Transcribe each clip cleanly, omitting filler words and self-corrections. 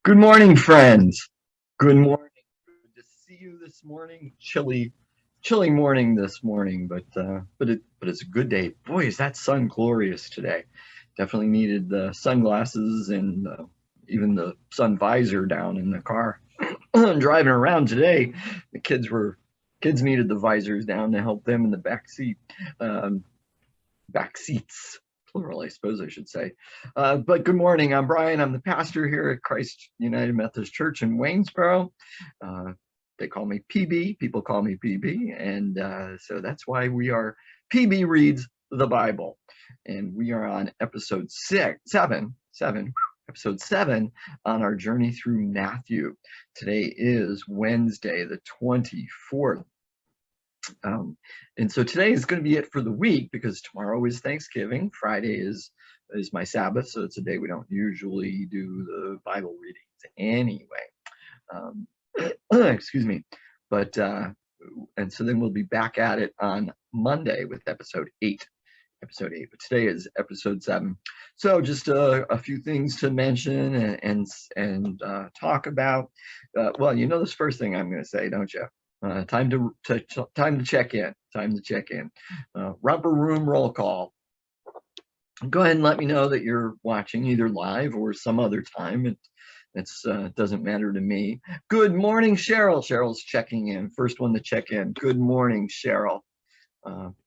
Good morning, friends. Good morning. Good to see you this morning. Chilly morning this morning, but it's a good day. Boy, is that sun glorious today. Definitely needed the sunglasses and even the sun visor down in the car. Driving around today, the kids needed the visors down to help them in the back seat. Um, Back seats, plural, I suppose I should say. But good morning. I'm Brian. I'm the pastor here at Christ United Methodist Church in Waynesboro. Uh, they call me PB. People call me PB, and so that's why we are PB reads the Bible, and we are on episode episode 7 on our journey through Matthew. Today is Wednesday, the 24th. And so today is going to be it for the week because tomorrow is Thanksgiving. Friday is my Sabbath, so it's a day we don't usually do the Bible readings anyway. Um, excuse me. But and so then we'll be back at it on Monday with episode 8. Episode 8, but today is episode 7. So just a few things to mention and talk about. Well, you know this first thing I'm going to say, don't you? Time to check in. Time to check in. Romper room roll call. Go ahead and let me know that you're watching either live or some other time. It doesn't matter to me. Good morning, Cheryl. Cheryl's checking in. First one to check in. Good morning, Cheryl.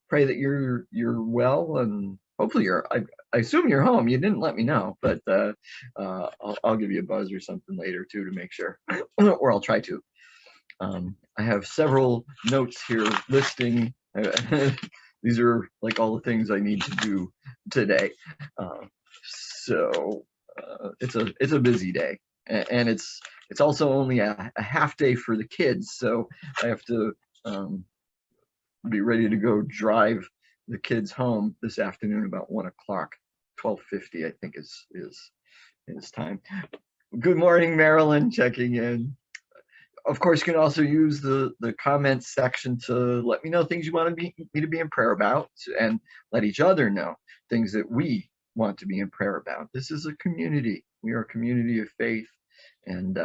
Pray that you're well, and hopefully I assume you're home. You didn't let me know, but I'll give you a buzz or something later too to make sure, or I'll try to. I have several notes here listing. These are like all the things I need to do today. So it's a busy day, and it's also only a half day for the kids. So I have to be ready to go drive the kids home this afternoon about 1 o'clock. 12:50, I think is time. Good morning, Marilyn, checking in. Of course, you can also use the comments section to let me know things you want me to be in prayer about, and let each other know things that we want to be in prayer about. This is a community. We are a community of faith, and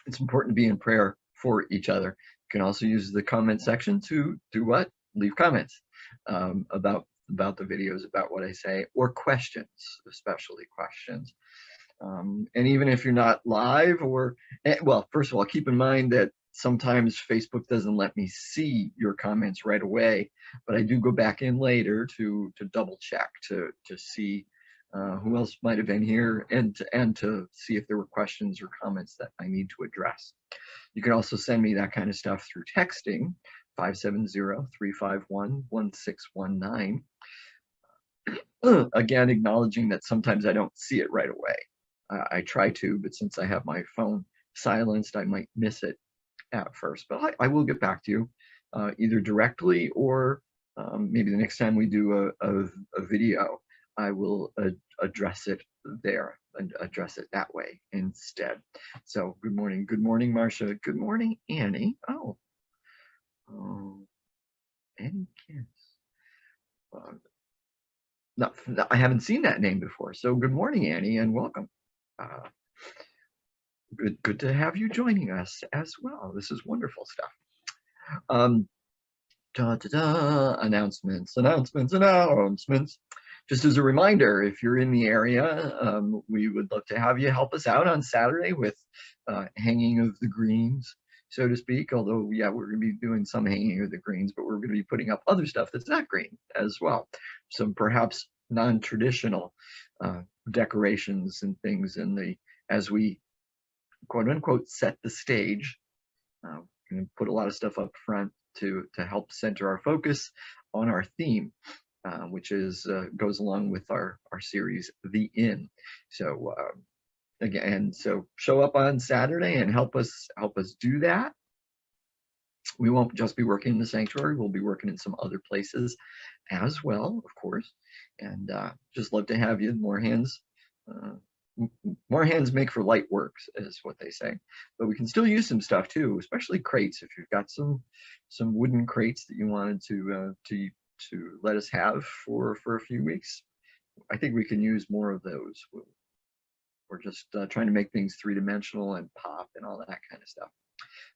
it's important to be in prayer for each other. You can also use the comment section to do what? Leave comments about the videos, about what I say, or questions, especially questions. And even if you're not live well, first of all, keep in mind that sometimes Facebook doesn't let me see your comments right away, but I do go back in later to double check to see who else might have been here and to see if there were questions or comments that I need to address. You can also send me that kind of stuff through texting, 570-351-1619. Again, acknowledging that sometimes I don't see it right away. I try to, but since I have my phone silenced, I might miss it at first. But I will get back to you either directly or maybe the next time we do a video, I will address it there and address it that way instead. So good morning, Marcia. Good morning, Annie. Oh, Annie Kiss. No, I haven't seen that name before. So good morning, Annie, and welcome. Good to have you joining us as well. This is wonderful stuff. Announcements. Just as a reminder, if you're in the area, we would love to have you help us out on Saturday with hanging of the greens, so to speak. Although, yeah, we're going to be doing some hanging of the greens, but we're going to be putting up other stuff that's not green as well. Some perhaps non-traditional decorations and things as we quote unquote set the stage. We're going to put a lot of stuff up front to help center our focus on our theme, which goes along with our series, The Inn. So again, so show up on Saturday and help us do that. We won't just be working in the sanctuary; we'll be working in some other places as well, of course. And just love to have you. More hands make for light works, is what they say. But we can still use some stuff too, especially crates. If you've got some wooden crates that you wanted to let us have for a few weeks, I think we can use more of those. We're just trying to make things three-dimensional and pop and all that kind of stuff.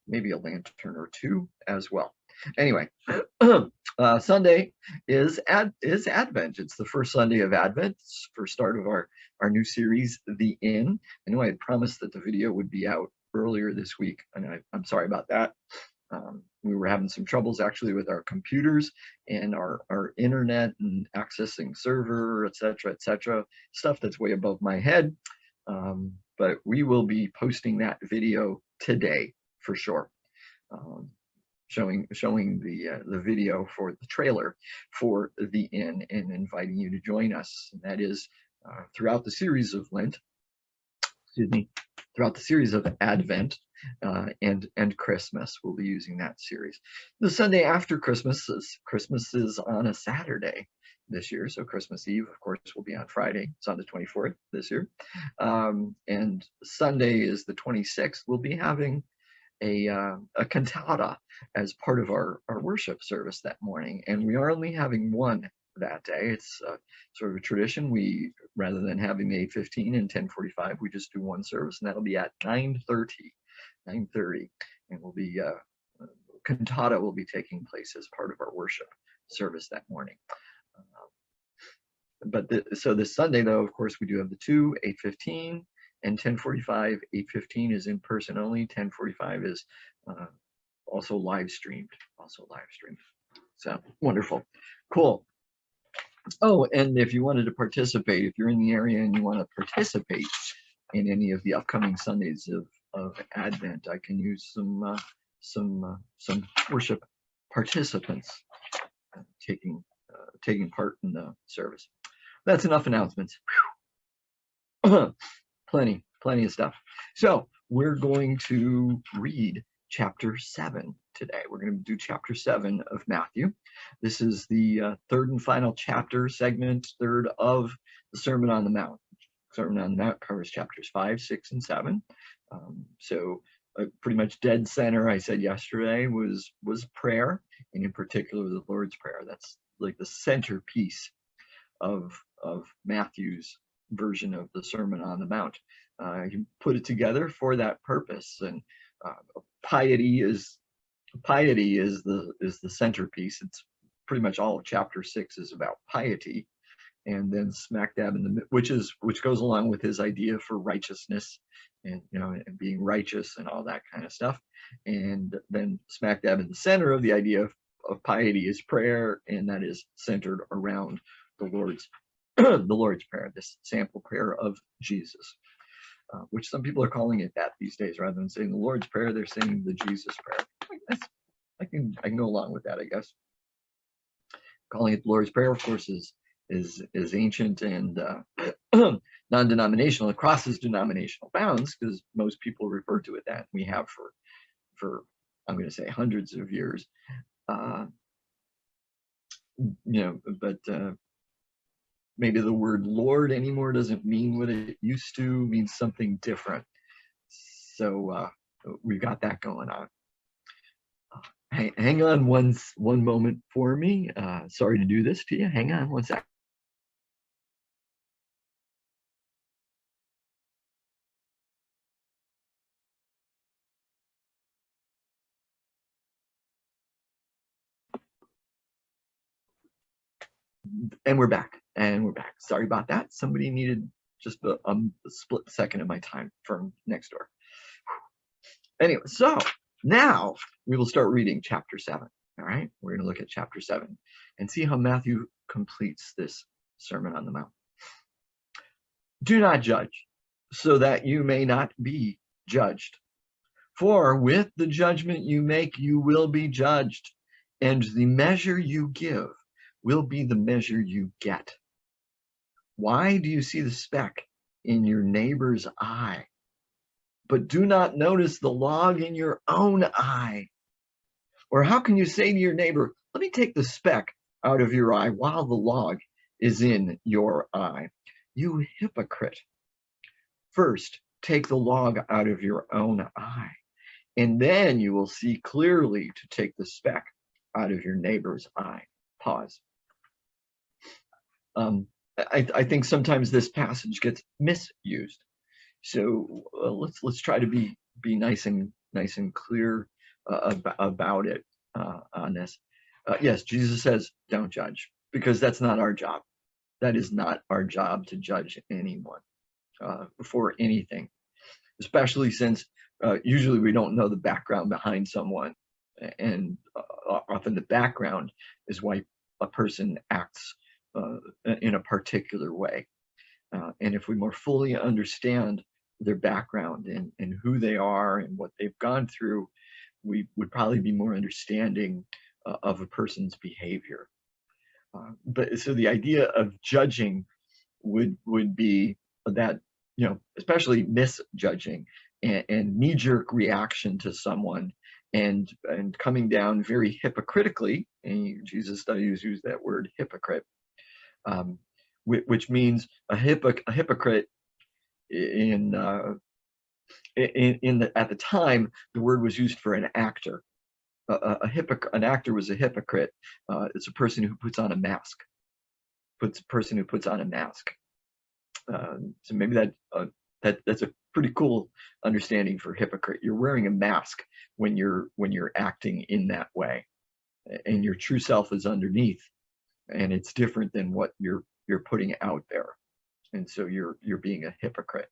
Maybe a lantern or two as well. Anyway, Sunday is Advent. It's the first Sunday of Advent. It's the first start of our new series, The Inn. I know I had promised that the video would be out earlier this week, and I'm sorry about that. We were having some troubles actually with our computers and our internet and accessing server, etc., stuff that's way above my head. But we will be posting that video today for sure, showing the video for the trailer for The Inn and inviting you to join us. And that is throughout the series of Lent, throughout the series of Advent and Christmas. We'll be using that series. The Sunday after Christmas is on a Saturday this year, so Christmas Eve, of course, will be on Friday. It's on the 24th this year, and Sunday is the 26th. We'll be having a cantata as part of our worship service that morning, and we are only having one that day. It's sort of a tradition. We, rather than having the 8:15 and 10:45, we just do one service, and that'll be at 9:30, and we'll be cantata will be taking place as part of our worship service that morning. So this Sunday, though, of course, we do have the two, 8:15 and 10:45. 8:15 is in person only. 10:45 is also live streamed. So wonderful, cool. Oh, and if you wanted to participate, if you're in the area and you want to participate in any of the upcoming Sundays of Advent, I can use some worship participants taking part in the service. That's enough announcements. Plenty of stuff. So we're going to read chapter 7 today. We're going to do chapter 7 of Matthew. This is the third and final chapter segment, third of the Sermon on the Mount. Sermon on the Mount covers chapters 5, 6, and 7. So pretty much dead center, I said yesterday, was prayer, and in particular the Lord's Prayer. That's like the centerpiece of Matthew's version of the Sermon on the Mount. He put it together for that purpose, and piety is the centerpiece. It's pretty much all of chapter 6 is about piety, and then smack dab in the which goes along with his idea for righteousness, and and being righteous and all that kind of stuff. And then smack dab in the center of the idea of piety is prayer, and that is centered around the Lord's Prayer, this sample prayer of Jesus, which some people are calling it that these days. Rather than saying the Lord's Prayer, they're saying the Jesus Prayer. I can go along with that, I guess. Calling it the Lord's Prayer, of course, is ancient and non-denominational. It crosses denominational bounds because most people refer to it that. We have for I'm going to say hundreds of years. But maybe the word Lord anymore doesn't mean what it used to, means something different. So we've got that going on. Hang on one moment for me. Sorry to do this to you. Hang on one sec. And we're back. Sorry about that. Somebody needed just a split second of my time from next door. Anyway, so now we will start reading chapter 7. All right, we're going to look at chapter 7 and see how Matthew completes this Sermon on the Mount. Do not judge, so that you may not be judged. For with the judgment you make, you will be judged, and the measure you give will be the measure you get. Why do you see the speck in your neighbor's eye, but do not notice the log in your own eye? Or how can you say to your neighbor, let me take the speck out of your eye while the log is in your eye? You hypocrite. First, take the log out of your own eye, and then you will see clearly to take the speck out of your neighbor's eye. Pause. I think sometimes this passage gets misused. So let's try to be nice and clear about it on this. Yes, Jesus says, don't judge, because that's not our job. That is not our job to judge anyone for anything, especially since usually we don't know the background behind someone. And often the background is why a person acts in a particular way. And if we more fully understand their background and who they are and what they've gone through, we would probably be more understanding of a person's behavior. But so the idea of judging would be that, especially misjudging and knee-jerk reaction to someone, and coming down very hypocritically. And Jesus studies use that word hypocrite, um, which means a hypocrite in at the time the word was used for an actor. An actor was a hypocrite. It's a person who puts on a mask. Person who puts on a mask. So maybe that's a pretty cool understanding for hypocrite. You're wearing a mask when you're acting in that way, and your true self is underneath, and it's different than what you're putting out there. And so you're being a hypocrite.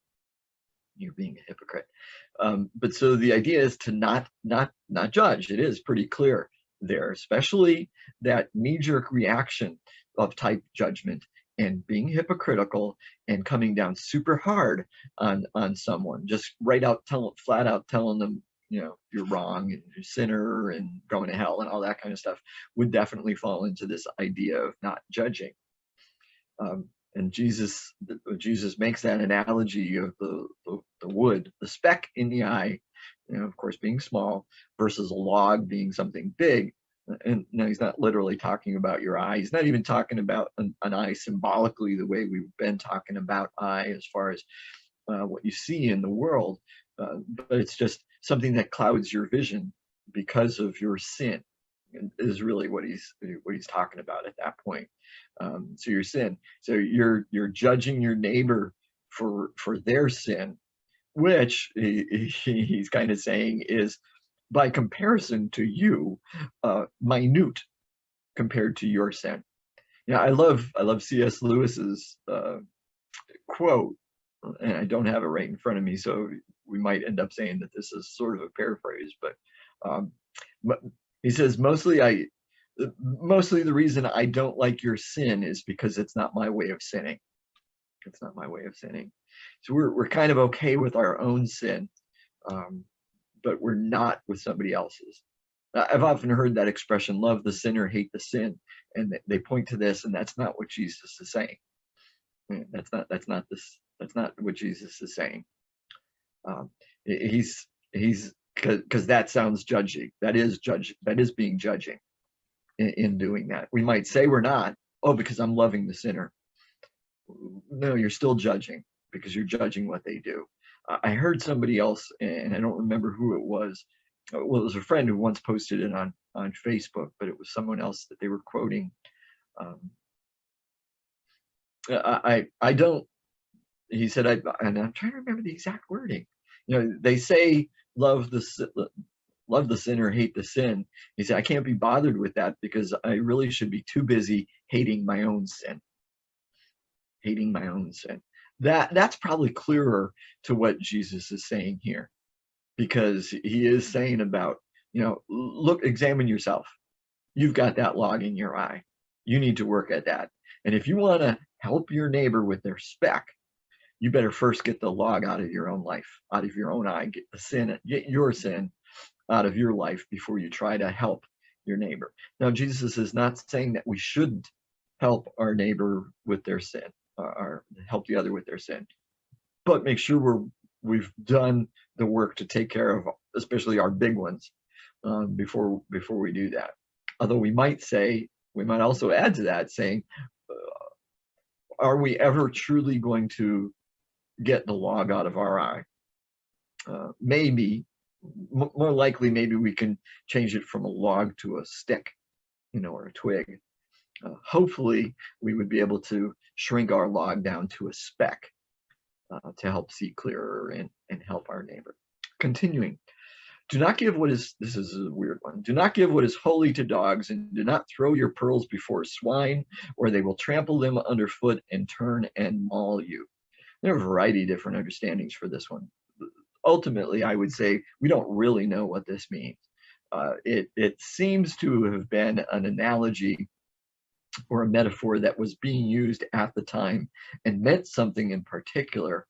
You're being a hypocrite. But so the idea is to not judge. It is pretty clear there, especially that knee-jerk reaction of type judgment and being hypocritical and coming down super hard on someone, just flat out telling them, you're wrong and you're a sinner and going to hell and all that kind of stuff, would definitely fall into this idea of not judging. And Jesus makes that analogy of the wood, the speck in the eye, of course, being small, versus a log being something big. And no, he's not literally talking about your eye. He's not even talking about an eye symbolically the way we've been talking about eye as far as what you see in the world. But it's just something that clouds your vision because of your sin, is really what he's talking about at that point. So your sin. So you're judging your neighbor for their sin, which he's kind of saying is, by comparison to you, minute compared to your sin. I love C.S. Lewis's quote, and I don't have it right in front of me, so we might end up saying that this is sort of a paraphrase, but he says, mostly the reason I don't like your sin is because it's not my way of sinning. It's not my way of sinning. So we're kind of okay with our own sin, but we're not with somebody else's. I've often heard that expression, love the sinner, hate the sin, and they point to this, and that's not what Jesus is saying. That's not what Jesus is saying. He's because that sounds judgy. That is being judging in doing that. We might say we're not, because I'm loving the sinner. No, you're still judging, because you're judging what they do. I heard somebody else, and I don't remember who it was. Well, it was a friend who once posted it on Facebook, but it was someone else that they were quoting. I don't. He said, and I'm trying to remember the exact wording. They say love the sinner, hate the sin. He said, I can't be bothered with that, because I really should be too busy hating my own sin. Hating my own sin. That's probably clearer to what Jesus is saying here, because he is saying about, look, examine yourself. You've got that log in your eye. You need to work at that. And if you want to help your neighbor with their speck, you better first get the log out of your own life, out of your own eye. Get your sin out of your life before you try to help your neighbor. Now, Jesus is not saying that we shouldn't help our neighbor with their sin, or help the other with their sin, but make sure we've done the work to take care of, especially our big ones, before we do that. Although we might also add to that, saying, are we ever truly going to get the log out of our eye? Maybe, more likely, maybe we can change it from a log to a stick, or a twig. Hopefully, we would be able to shrink our log down to a speck, to help see clearer and help our neighbor. Continuing. Do not give what is, this is a weird one. Do not give what is holy to dogs, and do not throw your pearls before swine, or they will trample them underfoot and turn and maul you. There are a variety of different understandings for this one. Ultimately, I would say we don't really know what this means. It seems to have been an analogy or a metaphor that was being used at the time and meant something in particular,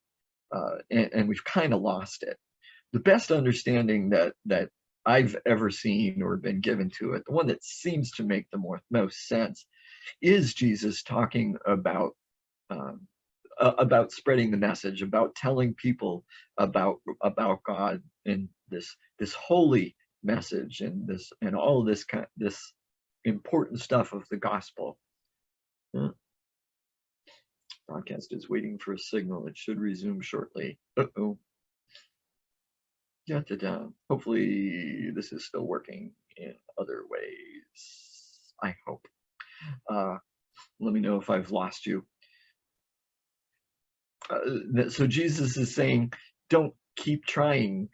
and we've kind of lost it. The best understanding that I've ever seen or been given to it, the one that seems to make the most sense, is Jesus talking about spreading the message, about telling people about God and this holy message and all of this important stuff of the gospel. Broadcast is waiting for a signal. It should resume shortly. Uh-oh. Da-da-da. Hopefully this is still working in other ways. I hope. Let me know if I've lost you. So Jesus is saying, don't keep trying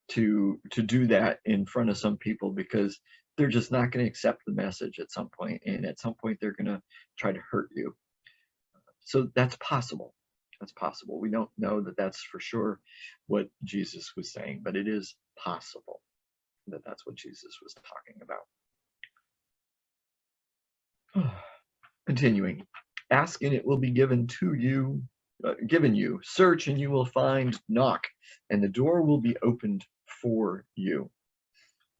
to do that in front of some people, because they're just not going to accept the message at some point, and at some point they're going to try to hurt you. So that's possible. That's possible. We don't know that that's for sure what Jesus was saying, but it is possible that that's what Jesus was talking about. Continuing. Ask and it will be given to you, given you. Search and you will find. Knock and the door will be opened for you.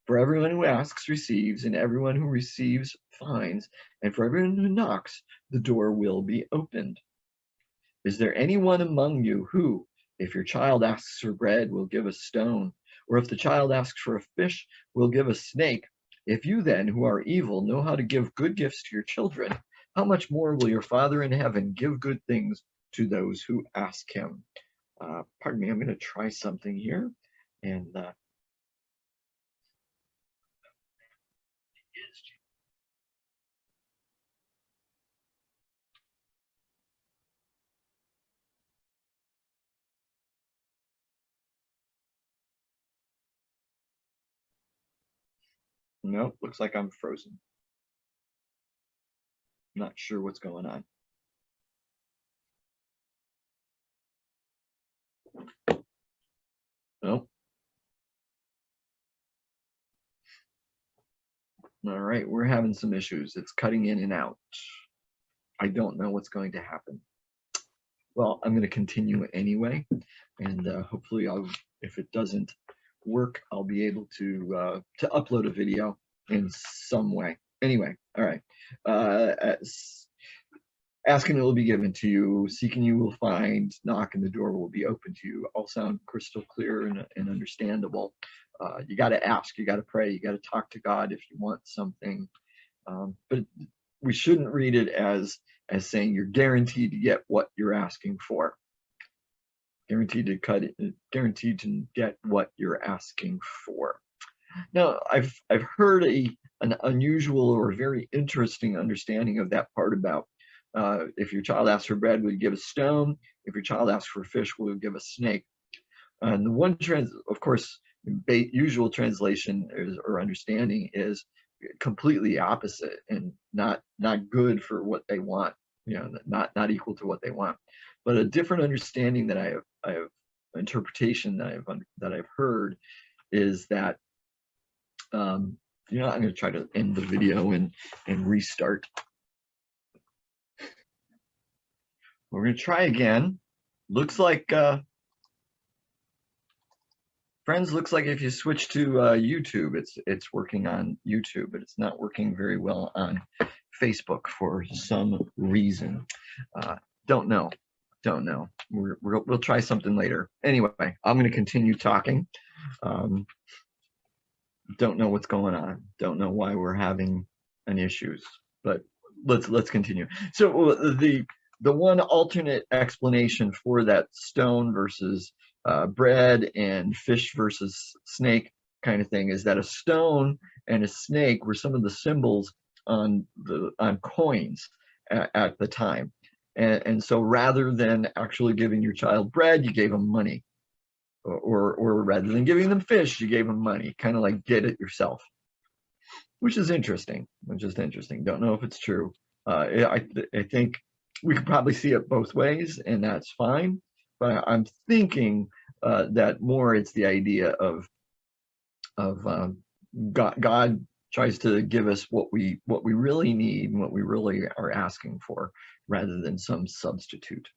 For everyone who asks receives, and everyone who receives finds, and for everyone who knocks, the door will be opened. Is there anyone among you who, if your child asks for bread, will give a stone, or if the child asks for a fish, will give a snake? If you then, who are evil, know how to give good gifts to your children, how much more will your Father in heaven give good things to those who ask him? Pardon me, I'm going to try something here. And no, looks like I'm frozen. Not sure what's going on. No. All right, we're having some issues. It's cutting in and out. I don't know what's going to happen. Well, I'm going to continue anyway, and hopefully, if it doesn't work, I'll be able to upload a video in some way. Anyway, all right. Asking it will be given to you, seeking you will find, knock and the door will be open to you. All sound crystal clear and understandable. You got to ask, you got to pray, you got to talk to God if you want something. But we shouldn't read it as saying you're guaranteed to get what you're asking for. Guaranteed to get what you're asking for. Now, I've heard an unusual or very interesting understanding of that part about if your child asks for bread, we'd give a stone. If your child asks for a fish, we'll give a snake. And the one of course, usual translation or understanding is completely opposite and not good for what they want. You know, not equal to what they want. But a different understanding that I have interpretation that I've heard is that I'm going to try to end the video and restart. We're going to try again. Looks like, friends, looks like if you switch to YouTube, it's working on YouTube, but it's not working very well on Facebook for some reason. Don't know. We'll try something later. Anyway, I'm going to continue talking. Don't know what's going on. Don't know why we're having an issues, but let's continue. So the one alternate explanation for that stone versus bread and fish versus snake kind of thing is that a stone and a snake were some of the symbols on coins at the time. And so rather than actually giving your child bread, you gave them money. Or rather than giving them fish, you gave them money, kind of like get it yourself, which is interesting. Don't know if it's true. I think we could probably see it both ways, and that's fine. But I'm thinking that more it's the idea of God tries to give us what we really need and what we really are asking for, rather than some substitute.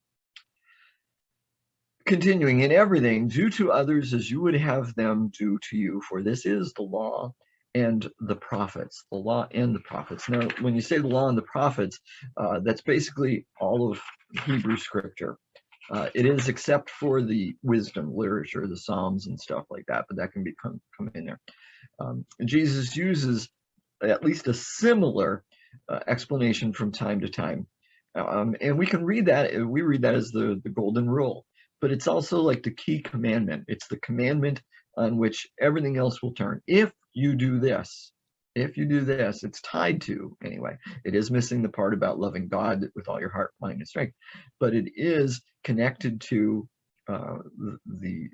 Continuing, in everything, do to others as you would have them do to you, for this is the law and the prophets. The law and the prophets. Now, when you say the law and the prophets, that's basically all of Hebrew scripture. It is except for the wisdom literature, the Psalms and stuff like that, but that can come in there. Jesus uses at least a similar explanation from time to time. And we can read that, we read that as the golden rule, but it's also like the key commandment. It's the commandment on which everything else will turn. If you do this, it's tied to, anyway. It is missing the part about loving God with all your heart, mind, and strength, but it is connected to the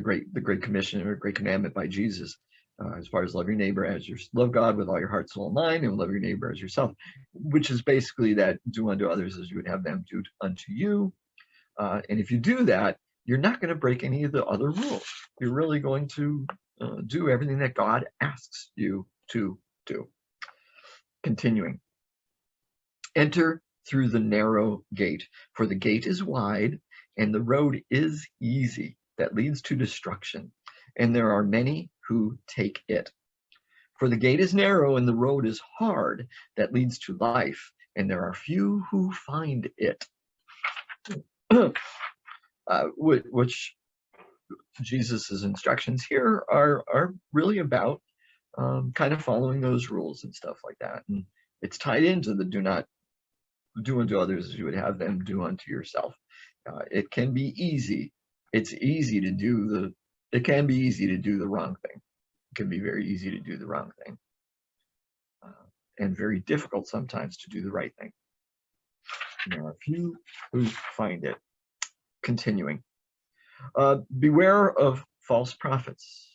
great commission or great commandment by Jesus, as far as love your neighbor as love God with all your heart, soul, and mind, and love your neighbor as yourself, which is basically that do unto others as you would have them do unto you. And if you do that, you're not going to break any of the other rules. You're really going to do everything that God asks you to do. Continuing. Enter through the narrow gate, for the gate is wide and the road is easy that leads to destruction, and there are many who take it. For the gate is narrow and the road is hard that leads to life, and there are few who find it. Which Jesus's instructions here are really about kind of following those rules and stuff like that. And it's tied into the do not do unto others as you would have them do unto yourself. It can be easy. It can be easy to do the wrong thing. It can be very easy to do the wrong thing. And very difficult sometimes to do the right thing. And there are few who find it. Continuing. Beware of false prophets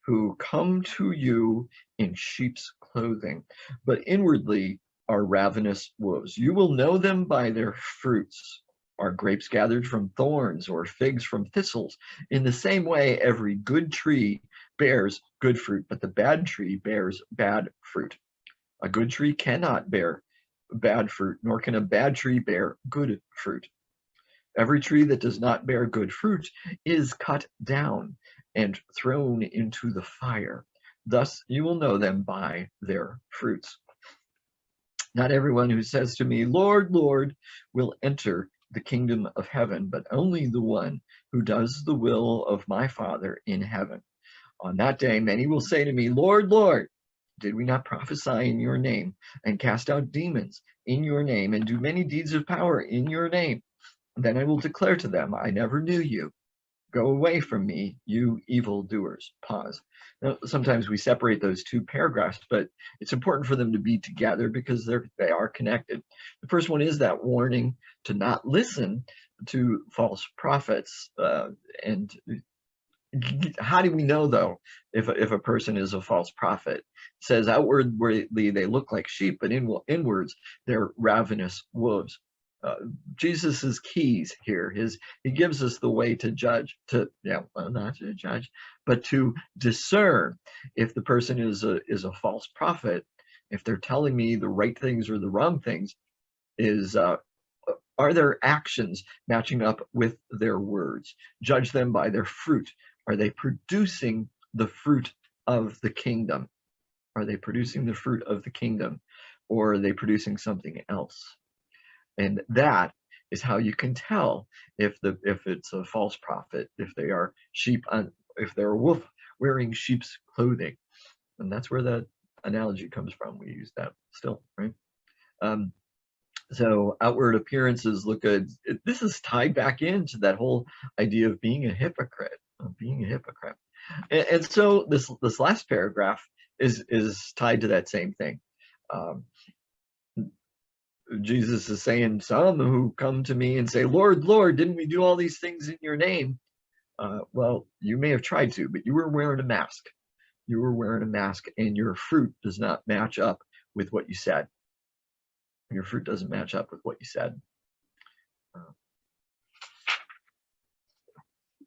who come to you in sheep's clothing, but inwardly are ravenous wolves. You will know them by their fruits. Are grapes gathered from thorns or figs from thistles? In the same way, every good tree bears good fruit, but the bad tree bears bad fruit. A good tree cannot bear bad fruit, nor can a bad tree bear good fruit. Every tree that does not bear good fruit is cut down and thrown into the fire. Thus you will know them by their fruits. Not everyone who says to me, Lord, Lord, will enter the kingdom of heaven, but only the one who does the will of my Father in heaven. On that day, many will say to me, Lord, Lord, did we not prophesy in your name and cast out demons in your name and do many deeds of power in your name? Then I will declare to them, I never knew you. Go away from me, you evildoers. Pause. Now, sometimes we separate those two paragraphs, but it's important for them to be together because they are connected. The first one is that warning to not listen to false prophets. And how do we know, though, if a person is a false prophet? It says outwardly they look like sheep, but inwards they're ravenous wolves. Jesus's keys here, he gives us the way to judge, not to judge, but to discern if the person is a false prophet, if they're telling me the right things or the wrong things. Are their actions matching up with their words? Judge them by their fruit. Are they producing the fruit of the kingdom? Are they producing the fruit of the kingdom, or are they producing something else? And that is how you can tell if it's a false prophet, if they are if they're a wolf wearing sheep's clothing. And that's where that analogy comes from. We use that still, right? So outward appearances look good. This is tied back into that whole idea of being a hypocrite, And so this last paragraph is tied to that same thing. Jesus is saying, some who come to me and say, Lord, Lord, didn't we do all these things in your name? Well, you may have tried to, but you were wearing a mask. You were wearing a mask, and your fruit does not match up with what you said. Your fruit doesn't match up with what you said.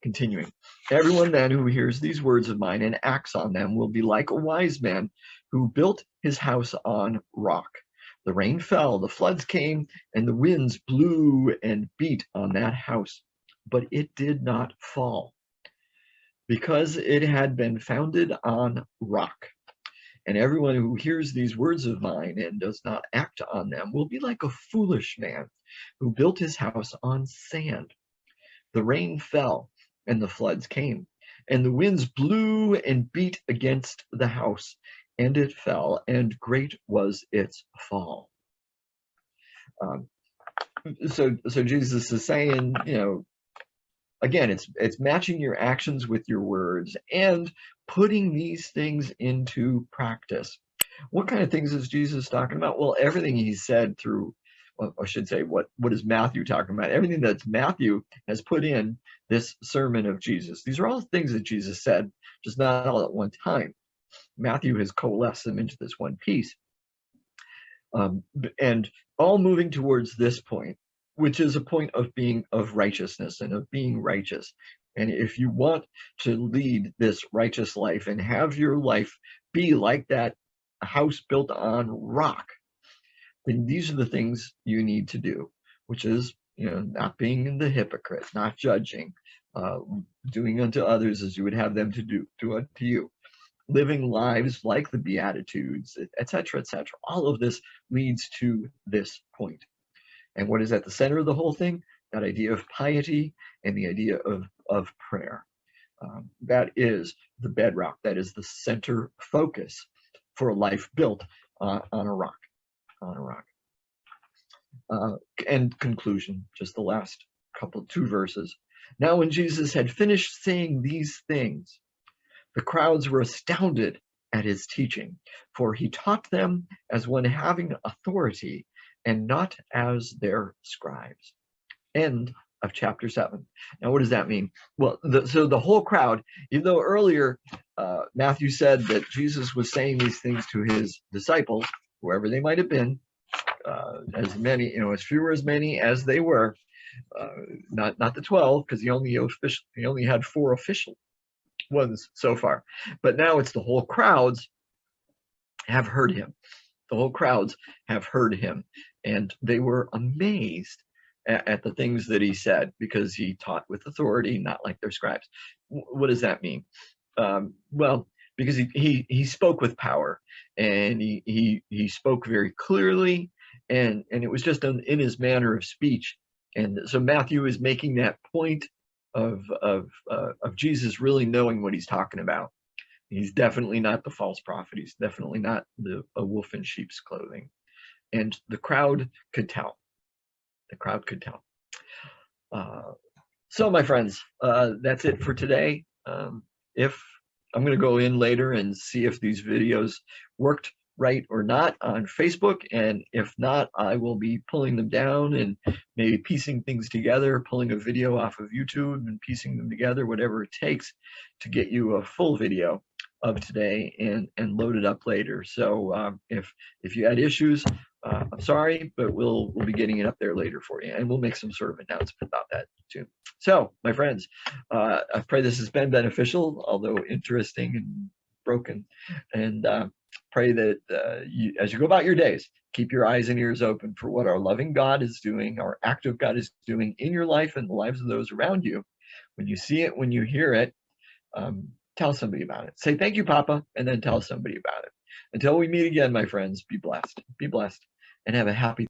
Continuing, everyone then who hears these words of mine and acts on them will be like a wise man who built his house on rock. The rain fell, the floods came, and the winds blew and beat on that house, but it did not fall, because it had been founded on rock. And everyone who hears these words of mine and does not act on them will be like a foolish man who built his house on sand. The rain fell, and the floods came, and the winds blew and beat against the house, and it fell, and great was its fall. So Jesus is saying, again, it's matching your actions with your words and putting these things into practice. What kind of things is Jesus talking about? Well, everything he said through, well, I should say, what is Matthew talking about? Everything that Matthew has put in this sermon of Jesus. These are all things that Jesus said, just not all at one time. Matthew has coalesced them into this one piece. And all moving towards this point, which is a point of being of righteousness and of being righteous. And if you want to lead this righteous life and have your life be like that house built on rock, then these are the things you need to do, which is, not being the hypocrite, not judging, doing unto others as you would have them to do unto you, living lives like the Beatitudes, etc., etc. All of this leads to this point. And what is at the center of the whole thing? That idea of piety and the idea of prayer. That is the bedrock. That is the center focus for a life built on a rock. On a rock. And conclusion, just the last two verses. Now, when Jesus had finished saying these things, the crowds were astounded at his teaching, for he taught them as one having authority and not as their scribes. End of chapter 7. Now, what does that mean? Well, so the whole crowd, even though earlier Matthew said that Jesus was saying these things to his disciples, whoever they might have been, as many, as few or as many as they were, not the 12, because he only had 4 official ones so far. But now it's the whole crowds have heard him. The whole crowds have heard him, and they were amazed at the things that he said, because he taught with authority, not like their scribes. What does that mean? Well, because he spoke with power, and he spoke very clearly, and it was just in his manner of speech. And so Matthew is making that point of Jesus really knowing what he's talking about. He's definitely not the false prophet. He's definitely not a wolf in sheep's clothing. And the crowd could tell. The crowd could tell. So, my friends, that's it for today. If I'm going to go in later and see if these videos worked right or not on Facebook, and if not, I will be pulling them down and maybe piecing things together, pulling a video off of YouTube and piecing them together, whatever it takes to get you a full video of today and load it up later. So if you had issues, I'm sorry, but we'll be getting it up there later for you, and we'll make some sort of announcement about that too. So, my friends, I pray this has been beneficial, although interesting and broken, and pray that as you go about your days, keep your eyes and ears open for what our loving God is doing, our active God is doing in your life and the lives of those around you. When you see it, when you hear it, tell somebody about it. Say, thank you, Papa, and then tell somebody about it. Until we meet again, my friends, be blessed, and have a happy